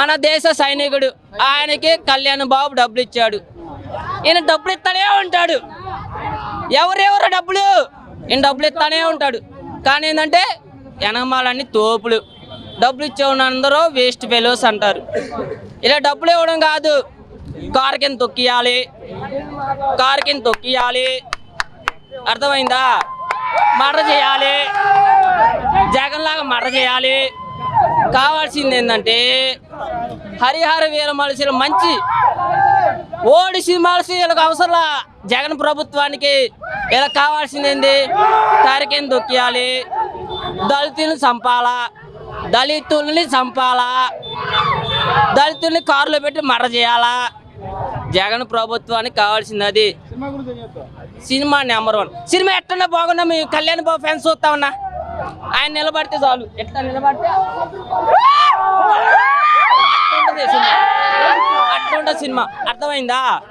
మన దేశ సైనికుడు, ఆయనకి కళ్యాణ్ బాబు డబ్బులు ఇచ్చాడు. ఈయన డబ్బులు ఇస్తానే ఉంటాడు. ఎవరెవరు డబ్బులు ఈయన డబ్బులు ఇస్తానే ఉంటాడు. కానీ ఏంటంటే ఎనమాలన్నీ తోపులు. డబ్బులు ఇచ్చేవాళ్ళు అందరూ వేస్ట్ ఫెలోస్ అంటారు. ఇలా డబ్బులు ఇవ్వడం కాదు, కారు కింద తొక్కియాలి, కారు కింద తొక్కియాలి. అర్థమైందా? మర్డర్ చేయాలి, జగన్ లాగా మర్డర్ చేయాలి. కావాల్సింది ఏంటంటే హరిహర వీరమలసిన మంచి ఓడి సినిమాలు వీళ్ళకి అవసరంలా. జగన్ ప్రభుత్వానికి ఇలా కావాల్సింది ఏంది? కారికేం దొక్కియాలి, దళితుల్ని చంపాలా, దళితుల్ని చంపాలా, దళితుల్ని కారులో పెట్టి మర్డర్ చేయాలా. జగన్ ప్రభుత్వానికి కావాల్సింది అది. Cinema number 1. సినిమా ఎట్టన్నా బాగున్నా మీ కళ్యాణ్ బాబు ఫ్యాన్స్ చూస్తా ఉన్నా. ఆయన నిలబడితే చాలు, ఎట్లా నిలబడితే అట్లుంటది సినిమా. అట్లుంటది సినిమా. అర్థమైందా?